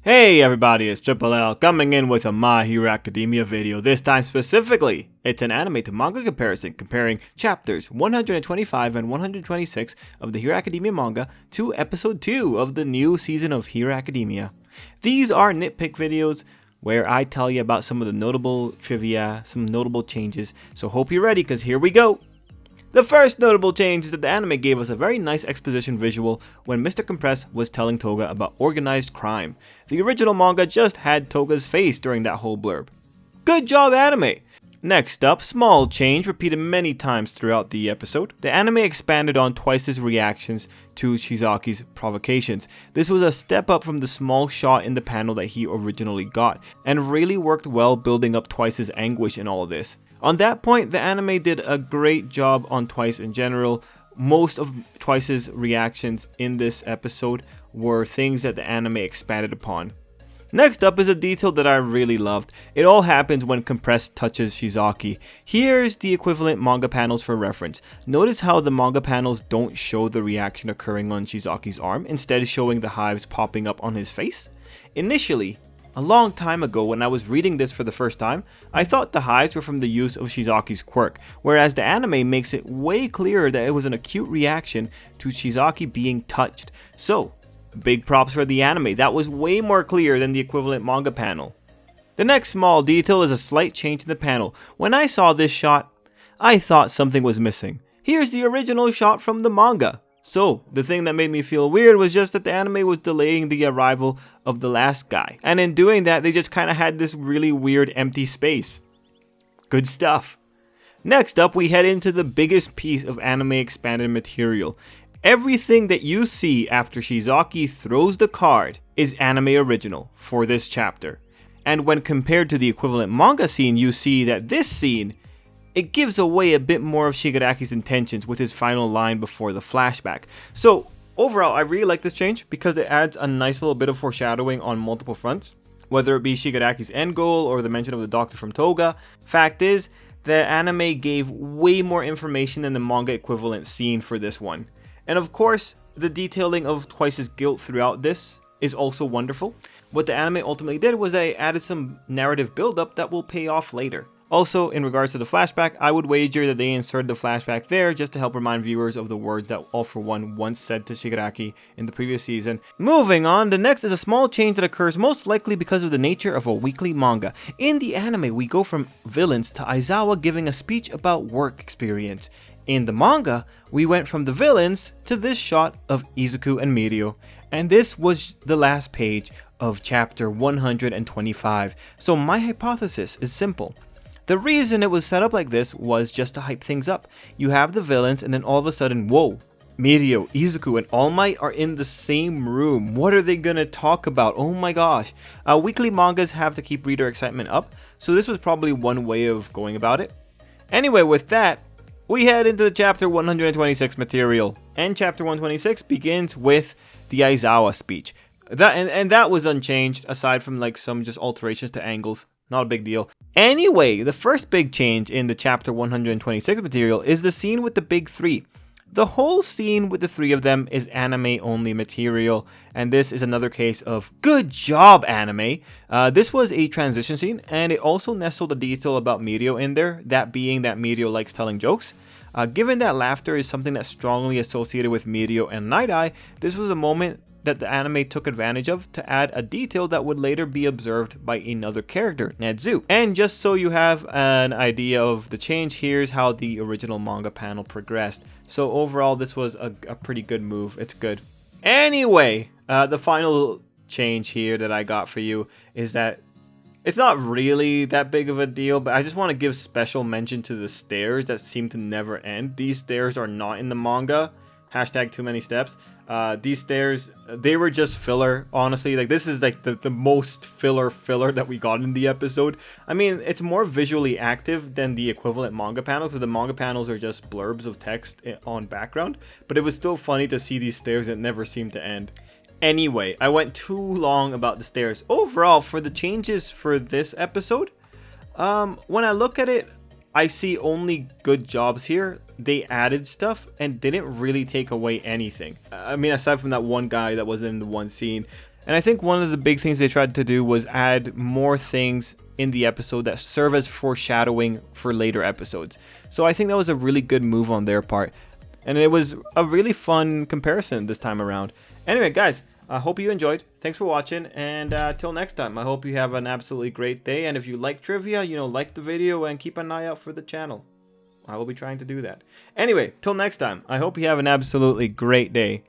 Hey everybody, it's Tripl-L coming in with a My Hero Academia video. This time specifically, it's an anime to manga comparison, comparing chapters 125 and 126 of the Hero Academia manga to episode 2 of the new season of Hero Academia. These are nitpick videos where I tell you about some of the notable trivia, some notable changes, so hope you're ready because here we go! The first notable change is that the anime gave us a very nice exposition visual when Mr. Compress was telling Toga about organized crime. The original manga just had Toga's face during that whole blurb. Good job, anime! Next up, small change repeated many times throughout the episode. The anime expanded on Twice's reactions to Shizaki's provocations. This was a step up from the small shot in the panel that he originally got, and really worked well building up Twice's anguish in all of this. On that point, the anime did a great job on Twice in general. Most of Twice's reactions in this episode were things that the anime expanded upon. Next up is a detail that I really loved. It all happens when Compress touches Shizaki. Here's the equivalent manga panels for reference. Notice how the manga panels don't show the reaction occurring on Shizaki's arm, instead showing the hives popping up on his face. Initially, a long time ago when I was reading this for the first time, I thought the hives were from the use of Shizaki's quirk, whereas the anime makes it way clearer that it was an acute reaction to Shizaki being touched. So, big props for the anime, that was way more clear than the equivalent manga panel. The next small detail is a slight change in the panel. When I saw this shot, I thought something was missing. Here's the original shot from the manga. So, the thing that made me feel weird was just that the anime was delaying the arrival of the last guy. And in doing that, they just kind of had this really weird empty space. Good stuff. Next up, we head into the biggest piece of anime expanded material. Everything that you see after Shizaki throws the card is anime original for this chapter. And when compared to the equivalent manga scene, you see that this scene, it gives away a bit more of Shigaraki's intentions with his final line before the flashback. So, overall, I really like this change because it adds a nice little bit of foreshadowing on multiple fronts, whether it be Shigaraki's end goal or the mention of the doctor from Toga. Fact is, the anime gave way more information than the manga equivalent scene for this one. And of course, the detailing of Twice's guilt throughout this is also wonderful. What the anime ultimately did was they added some narrative build-up that will pay off later. Also, in regards to the flashback, I would wager that they inserted the flashback there just to help remind viewers of the words that All For One once said to Shigaraki in the previous season. Moving on, the next is a small change that occurs most likely because of the nature of a weekly manga. In the anime, we go from villains to Aizawa giving a speech about work experience. In the manga, we went from the villains to this shot of Izuku and Mirio. And this was the last page of chapter 125. So my hypothesis is simple. The reason it was set up like this was just to hype things up. You have the villains and then all of a sudden, whoa, Mirio, Izuku, and All Might are in the same room. What are they gonna talk about? Oh my gosh. Weekly mangas have to keep reader excitement up, so this was probably one way of going about it. Anyway, with that, we head into the chapter 126 material. And chapter 126 begins with the Aizawa speech. That was unchanged, aside from like some just alterations to angles. Not a big deal. Anyway, the first big change in the chapter 126 material is the scene with the big three. The whole scene with the three of them is anime only material, and this is another case of good job anime. This was a transition scene, and it also nestled a detail about Mirio in there, that being that Mirio likes telling jokes. Given that laughter is something that's strongly associated with Mirio and Night Eye, this was a moment that the anime took advantage of to add a detail that would later be observed by another character, Nedzu. And just so you have an idea of the change, here's how the original manga panel progressed. So overall, this was a pretty good move. It's good. Anyway, the final change here that I got for you is that it's not really that big of a deal, but I just want to give special mention to the stairs that seem to never end. These stairs are not in the manga. Hashtag too many steps. These stairs, they were just filler, honestly. Like, this is like the most filler that we got in the episode. I mean, it's more visually active than the equivalent manga panels, because the manga panels are just blurbs of text on background. But it was still funny to see these stairs that never seem to end. Anyway, I went too long about the stairs. Overall, for the changes for this episode, when I look at it, I see only good jobs here. They added stuff and didn't really take away anything. I mean, aside from that one guy that wasn't in the one scene. And I think one of the big things they tried to do was add more things in the episode that serve as foreshadowing for later episodes. So I think that was a really good move on their part. And it was a really fun comparison this time around. Anyway, guys, I hope you enjoyed. Thanks for watching. And till next time, I hope you have an absolutely great day. And if you like trivia, like the video and keep an eye out for the channel. I will be trying to do that. Anyway, till next time, I hope you have an absolutely great day.